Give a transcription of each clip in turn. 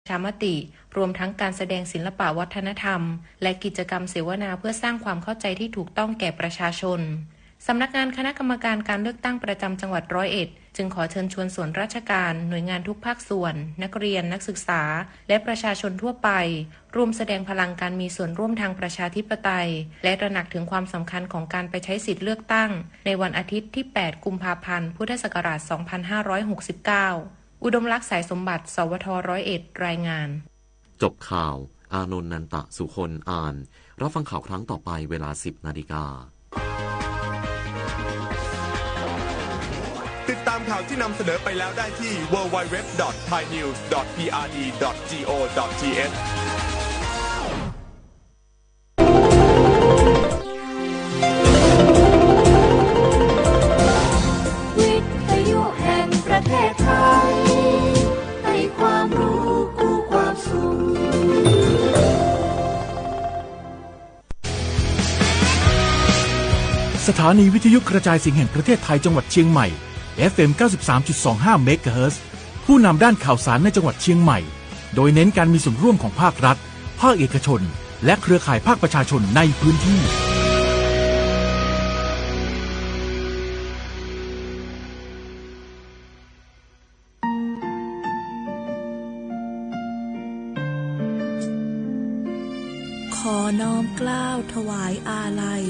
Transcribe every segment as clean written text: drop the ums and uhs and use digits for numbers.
ชามติรวมทั้งการแสดงศิลปะวัฒนธรรมและกิจกรรมเสวนาเพื่อสร้างความเข้าใจที่ถูกต้องแก่ประชาชนสำนักงานคณะกรรมการการเลือกตั้งประจำจังหวัด101จึงขอเชิญชวนส่วนราชการหน่วยงานทุกภาคส่วนนักเรียนนักศึกษาและประชาชนทั่วไปร่วมแสดงพลังการมีส่วนร่วมทางประชาธิปไตยและตระหนักถึงความสำคัญของการไปใช้สิทธิเลือกตั้งในวันอาทิตย์ที่8กุมภาพันธ์พุทธศักราช2569อุดมลักษณ์สายสมบัติสวท101รายงานจบข่าวอานนท์นันตะสุคนอ่านรับฟังข่าวครั้งต่อไปเวลา 10:00 น.ติดตามข่าวที่นำเสนอไปแล้วได้ที่ www.thainews.prd.go.th วิทยุแห่งประเทศไทยให้ความรู้คู่ความสุขสถานีวิทยุกระจายเสียงแห่งประเทศไทยจังหวัดเชียงใหม่ FM 93.25 เมกะเฮิรตซ์ผู้นำด้านข่าวสารในจังหวัดเชียงใหม่โดยเน้นการมีส่วนร่วมของภาครัฐภาคเอกชนและเครือข่ายภาคประชาชนในพื้นที่ขอน้อมเกล้าถวายอาลัย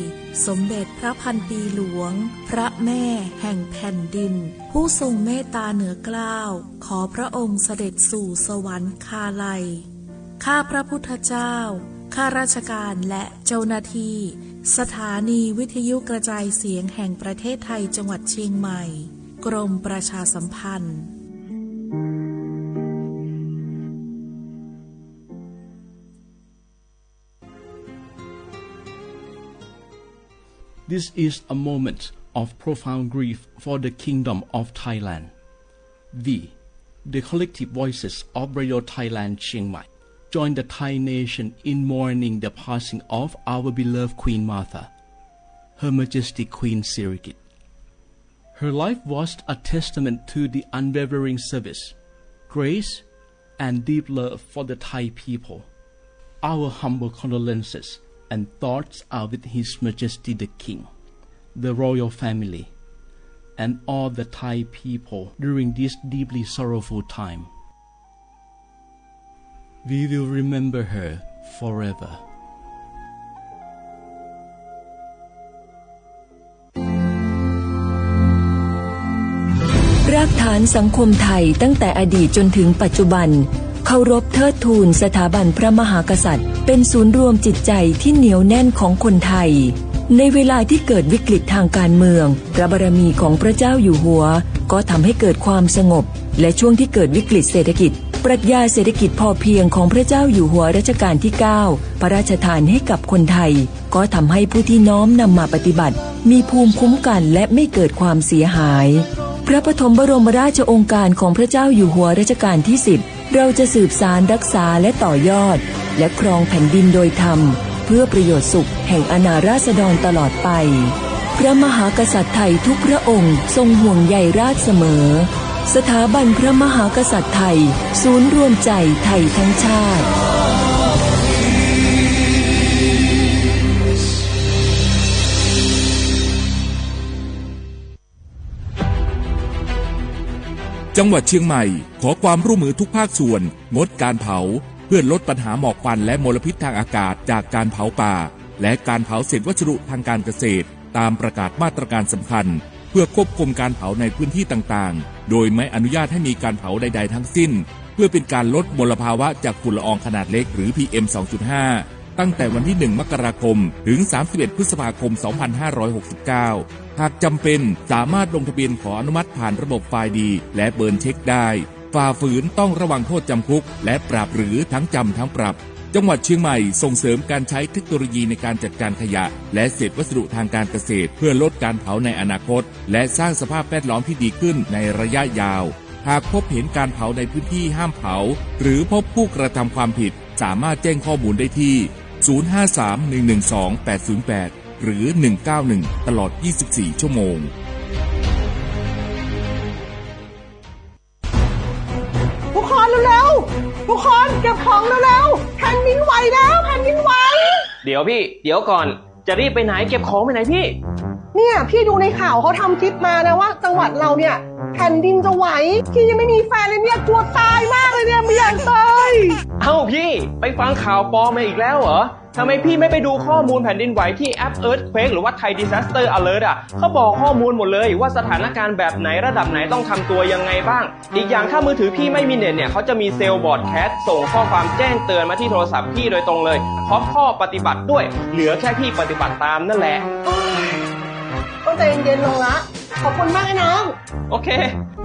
สมเด็จพระพันปีหลวงพระแม่แห่งแผ่นดินผู้ทรงเมตตาเหนือเกล้าขอพระองค์เสด็จสู่สวรรคาลัยข้าพระพุทธเจ้าข้าราชการและเจ้าหน้าที่สถานีวิทยุกระจายเสียงแห่งประเทศไทยจังหวัดเชียงใหม่กรมประชาสัมพันธ์This is a moment of profound grief for the Kingdom of Thailand. We, the collective voices of Radio Thailand Chiang Mai, join the Thai nation in mourning the passing of our beloved Queen Martha, Her Majesty Queen Sirikit. Her life was a testament to the unwavering service, grace, and deep love for the Thai people. Our humble condolences and thoughts are with His Majesty the King, the royal family, and all the Thai people during this deeply sorrowful time. We will remember her forever. รากฐานสังคมไทยตั้งแต่อดีตจนถึงปัจจุบันเคารพเทิดทูนสถาบันพระมหากษัตริย์เป็นศูนย์รวมจิตใจที่เหนียวแน่นของคนไทยในเวลาที่เกิดวิกฤตทางการเมืองพระบารมีของพระเจ้าอยู่หัวก็ทำให้เกิดความสงบและช่วงที่เกิดวิกฤตเศรษฐกิจปรัชญาเศรษฐกิจพอเพียงของพระเจ้าอยู่หัวรัชกาลที่9พระราชทานให้กับคนไทยก็ทำให้ผู้ที่น้อมนำมาปฏิบัติมีภูมิคุ้มกันและไม่เกิดความเสียหายพระปฐมบรมราชโองการของพระเจ้าอยู่หัวรัชกาลที่10เราจะสืบสานรักษาและต่อยอดและครองแผ่นดินโดยธรรมเพื่อประโยชน์สุขแห่งอาณาราษฎรตลอดไปพระมหากษัตริย์ไทยทุกพระองค์ทรงห่วงใยราษฎร์เสมอสถาบันพระมหากษัตริย์ไทยศูนย์รวมใจไทยทั้งชาติจังหวัดเชียงใหม่ขอความร่วมมือทุกภาคส่วนงดการเผาเพื่อลดปัญหาหมอกควันและมลพิษทางอากาศจากการเผาป่าและการเผาเศษวัสดุทางการเกษตรตามประกาศมาตรการสำคัญเพื่อควบคุมการเผาในพื้นที่ต่างๆโดยไม่อนุญาตให้มีการเผาใดๆทั้งสิ้นเพื่อเป็นการลดมลภาวะจากฝุ่นละอองขนาดเล็กหรือ PM 2.5 ตั้งแต่วันที่1มกราคมถึง31พฤษภาคม2569หากจำเป็นสามารถลงทะเบียนขออนุมัติผ่านระบบไฟล์ดีและเบิร์นเช็คได้ฝ่าฝืนต้องระวังโทษจำคุกและปรับหรือทั้งจำทั้งปรับจังหวัดเชียงใหม่ส่งเสริมการใช้เทคโนโลยีในการจัดการขยะและเศษวัสดุทางการเกษตรเพื่อลดการเผาในอนาคตและสร้างสภาพแวดล้อมที่ดีขึ้นในระยะยาวหากพบเห็นการเผาในพื้นที่ห้ามเผาหรือพบผู้กระทำความผิดสามารถแจ้งข้อมูลได้ที่053-112-808หรือ191ตลอด24ชั่วโมงทุกคนเร็วๆทุกคน บของเร็วๆแผ่นดินไหวแล้วแผ่นดินไหวเดี๋ยวพี่เดี๋ยวก่อนจะรีบไปไหนเก็บของไปไหนพี่เนี่ยพี่ดูในข่าวเขาทำคลิปมานะว่าจังหวัดเราเนี่ยแผ่นดินจะไหวพี่ยังไม่มีแฟนเลยเนี่ยกลัวตายมากเลยเนี่ยไม่อยากตายเอ้าพี่ไปฟังข่าวปลอมมาอีกแล้วเหรอทำไมพี่ไม่ไปดูข้อมูลแผ่นดินไหวที่แอป Earthquake หรือว่า Thai Disaster Alert เขาบอกข้อมูลหมดเลยว่าสถานการณ์แบบไหนระดับไหนต้องทำตัวยังไงบ้างอีกอย่างถ้ามือถือพี่ไม่มีเน็ตเนี่ยเขาจะมีเซลล์บอร์ดแคสส่งข้อความแจ้งเตือนมาที่โทรศัพท์พี่โดยตรงเลยพร้อมข้อปฏิบัติด้วยเหลือแค่พี่ปฏิบัติตามนั่นแหละต้องใจเย็นๆลงละขอบคุณมากนะน้องโอเค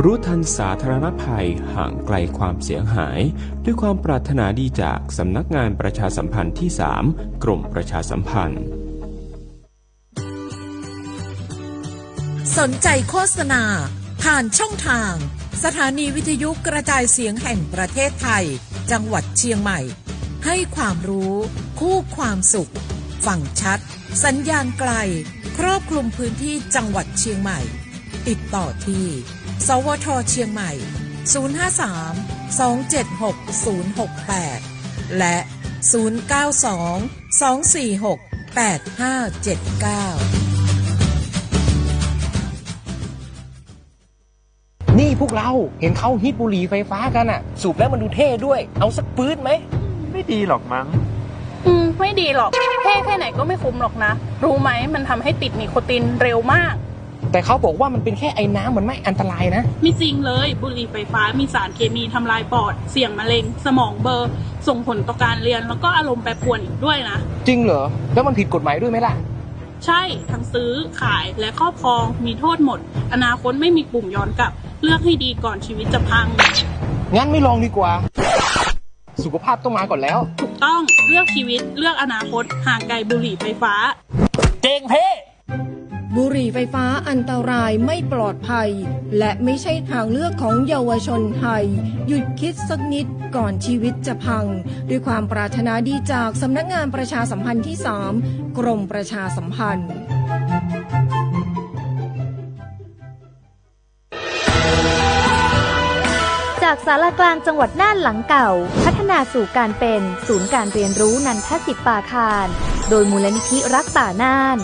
รู้ทันสาธารณภัยห่างไกลความเสียหายด้วยความปรารถนาดีจากสำนักงานประชาสัมพันธ์ที่ 3 กรมประชาสัมพันธ์สนใจโฆษณาผ่านช่องทางสถานีวิทยุกระจายเสียงแห่งประเทศไทยจังหวัดเชียงใหม่ให้ความรู้คู่ความสุขฟังชัดสัญญาณไกลครอบคลุมพื้นที่จังหวัดเชียงใหม่ติดต่อที่สวทเชียงใหม่053-276-068และ092-246-8579นี่พวกเราเห็นเขาฮิตบุหรี่ไฟฟ้ากันอ่ะสูบแล้วมันดูเท่ด้วยเอาสักปื๊ดไหมไม่ดีหรอกมั้งไม่ดีหรอกเท่แค่ไหนก็ไม่คุ้มหรอกนะรู้ไหมมันทำให้ติดนิโคตินเร็วมากแต่เขาบอกว่ามันเป็นแค่ไอ้น้ำมันไม่อันตรายนะไม่จริงเลยบุหรี่ไฟฟ้ามีสารเคมีทำลายปอดเสี่ยงมะเร็งสมองเบลอส่งผลต่อการเรียนแล้วก็อารมณ์แปรปรวนอีกด้วยนะจริงเหรอแล้วมันผิดกฎหมายด้วยไหมล่ะใช่ทั้งซื้อขายและครอบครองมีโทษหมดอนาคตไม่มีปุ่มย้อนกลับเลือกให้ดีก่อนชีวิตจะพังงั้นไม่ลองดีกว่าสุขภาพต้องมาก่อนแล้วถูกต้องเลือกชีวิตเลือกอนาคตห่างไกลบุหรี่ไฟฟ้าเจ๋งเพ่บุหรี่ไฟฟ้าอันตรายไม่ปลอดภัยและไม่ใช่ทางเลือกของเยาวชนไทยหยุดคิดสักนิดก่อนชีวิตจะพังด้วยความปรารถนาดีจากสำนักงานประชาสัมพันธ์ที่ 3 กรมประชาสัมพันธ์จากศาลากลางจังหวัดน่านหลังเก่าพัฒนาสู่การเป็นศูนย์การเรียนรู้นันทศิษย์ป่าคารโดยมูลนิธิรักป่าน่าน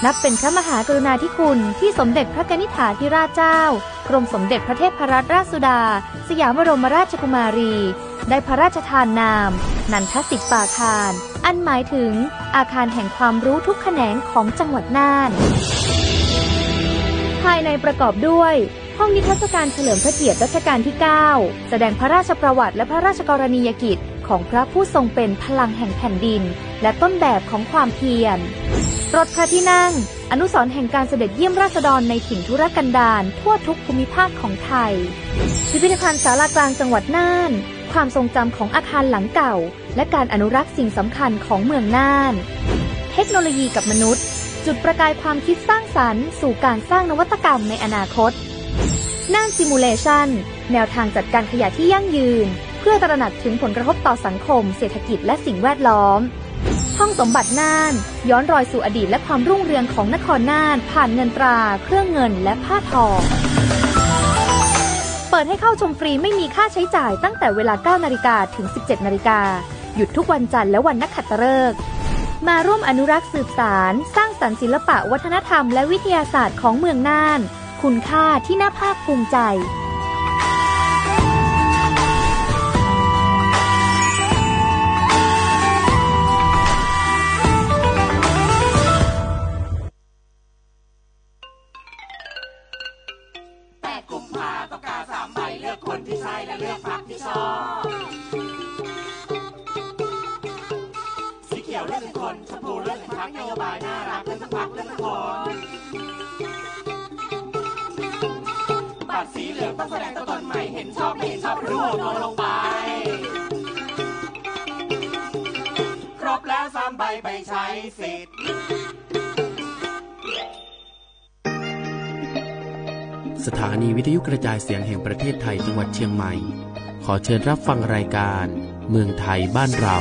นับเป็นพระมหากรุณาธิคุณที่สมเด็จพระกนิษฐาธิราชเจ้ากรมสมเด็จพระเทพรัตนราชสุดาสยามบรมราชกุมารีได้พระราชทานนามนันทศิษย์ป่าคารอันหมายถึงอาคารแห่งความรู้ทุกแขนงของจังหวัดน่านภายในประกอบด้วยห้องนิทรรศการเฉลิมพระเกียรติรัชกาลที่ 9 แสดงพระราชประวัติและพระราชกรณียกิจของพระผู้ทรงเป็นพลังแห่งแผ่นดินและต้นแบบของความเพียรรถพระที่นั่งอนุสรณ์แห่งการเสด็จเยี่ยมราษฎรในถิ่นทุรกันดารทั่วทุกภูมิภาคของไทยพิพิธภัณฑ์ศาลากลางจังหวัดน่านความทรงจำของอาคารหลังเก่าและการอนุรักษ์สิ่งสำคัญของเมืองน่านเทคโนโลยีกับมนุษย์จุดประกายความคิดสร้างสรรค์สู่การสร้างนวัตกรรมในอนาคตน่านซิมูเลชันแนวทางจัดการขยะที่ยั่งยืนเพื่อตระหนักถึงผลกระทบต่อสังคมเศรษฐกิจและสิ่งแวดล้อมห้องสมบัติน่านย้อนรอยสู่อดีตและความรุ่งเรืองของนครน่านผ่านเงินตราเครื่องเงินและผ้าทองเปิดให้เข้าชมฟรีไม่มีค่าใช้จ่ายตั้งแต่เวลา 9 นาฬิกาถึง 17 นาฬิกาหยุดทุกวันจันทร์และวันนักขัตฤกษ์มาร่วมอนุรักษ์สืบสานสร้างสรรค์ศิลปะวัฒนธรรมและวิทยาศาสตร์ของเมืองน่านคุณค่าที่น่าภาคภูมิใจสีเขียวเลือกคนชมพูเลือกพรรคนโยบายน่ารักเลือกพรรคเลือกคนบัตรสีเหลืองต้องแสดงตัวตนใหม่เห็นชอบไม่เห็นชอบรู้ตัวลงไปครบแล้ว3 ใบไปใช้สิทธิ์สถานีวิทยุกระจายเสียงแห่งประเทศไทยจังหวัดเชียงใหม่ขอเชิญรับฟังรายการเมืองไทยบ้านเรา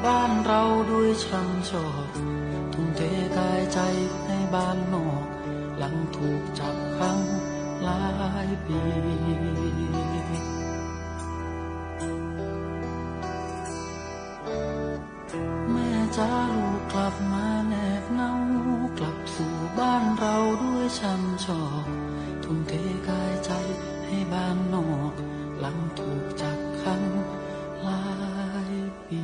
บ้านเราด้วยช่ำชอกทุ่มเทกายใจให้บ้านนอกหลังถูกจับขังหลายปีแม่จ้าลูกกลับมาแนบเงากลับสู่บ้านเราด้วยช่ำชอกทุ่มเทกายใจให้บ้านนอกหลังถูกจับขังหลายปี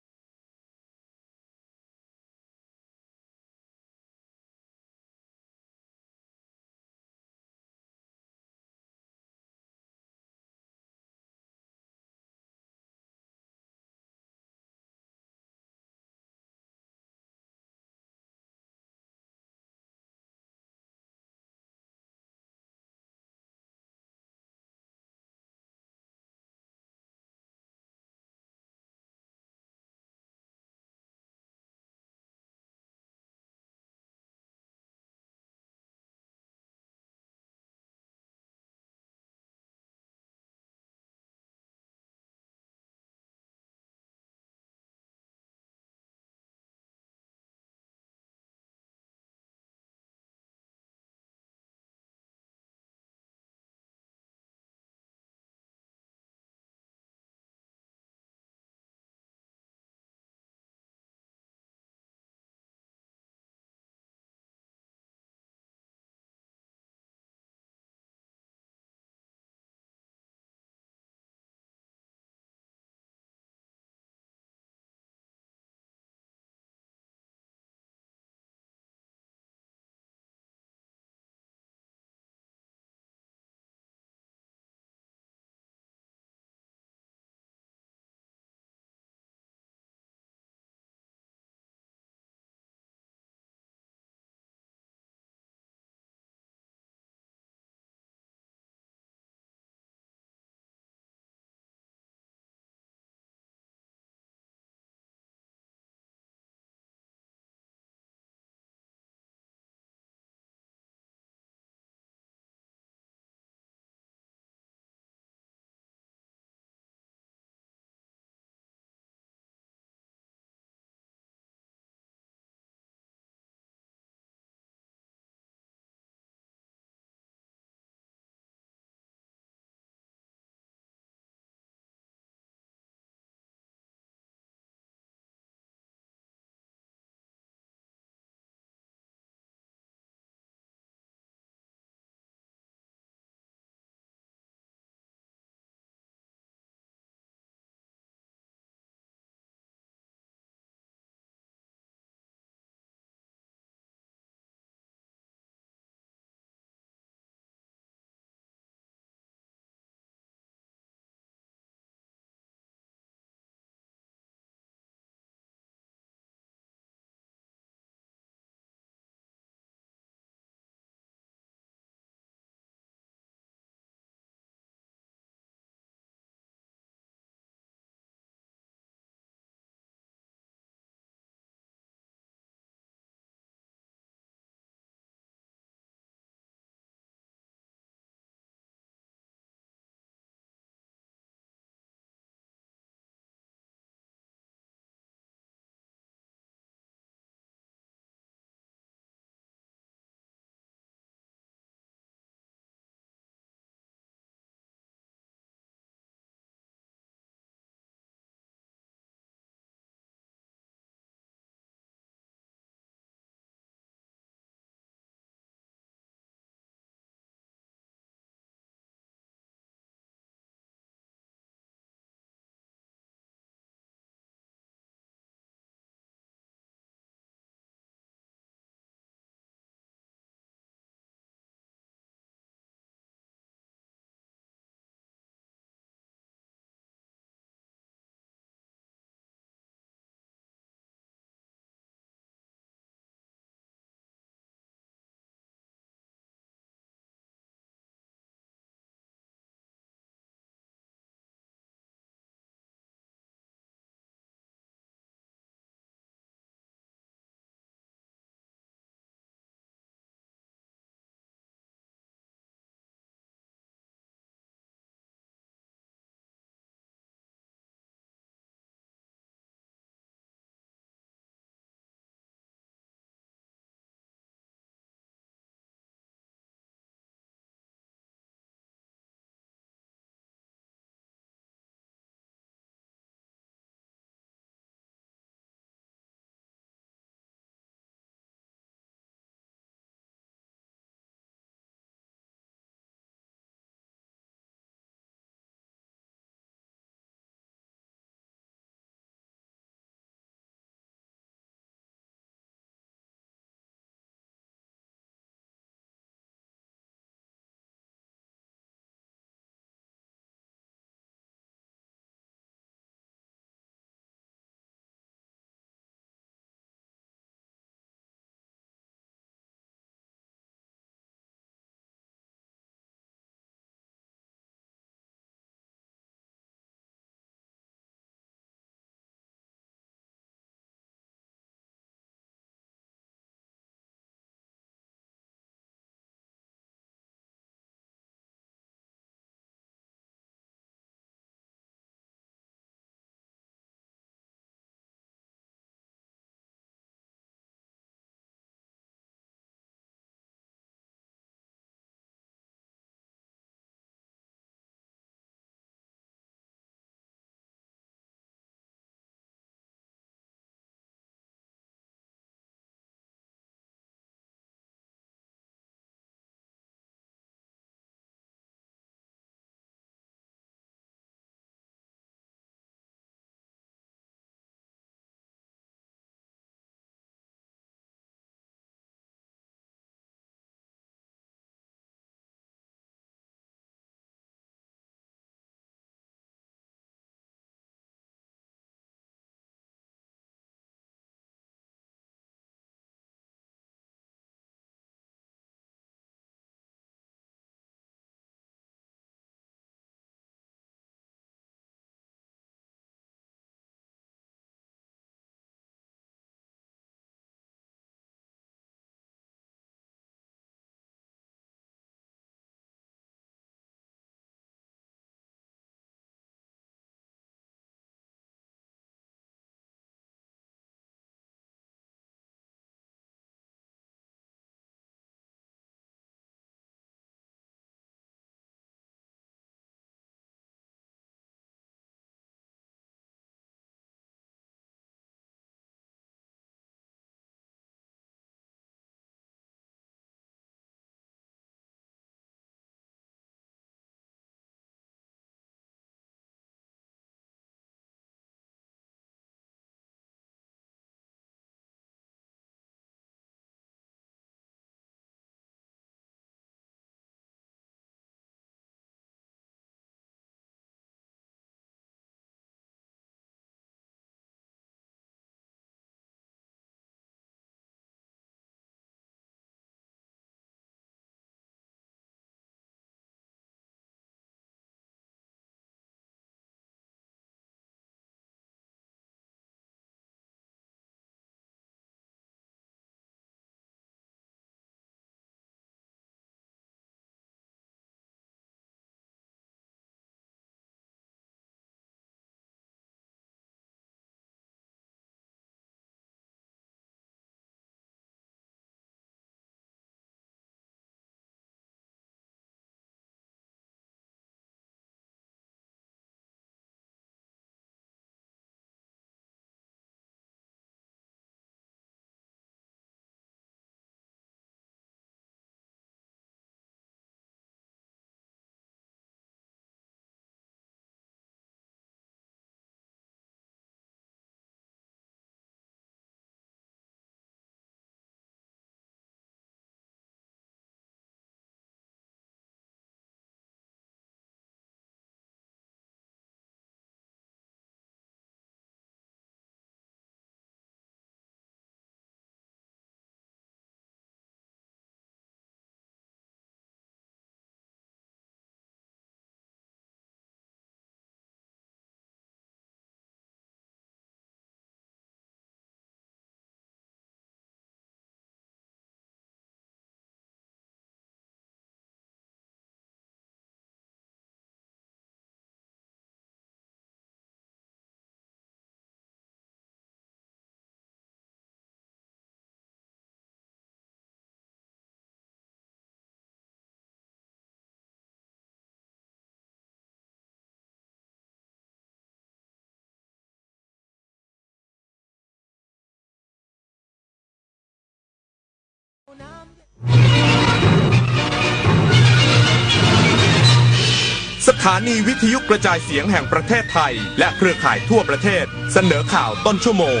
สถานีวิทยุกระจายเสียงแห่งประเทศไทยและเครือข่ายทั่วประเทศเสนอข่าวต้นชั่วโมง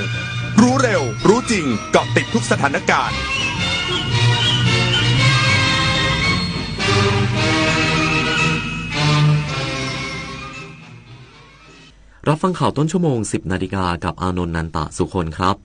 รู้เร็วรู้จริงเกาะติดทุกสถานการณ์รับฟังข่าวต้นชั่วโมง 10 นาฬิกากับอานนท์ นันตะสุคนครับ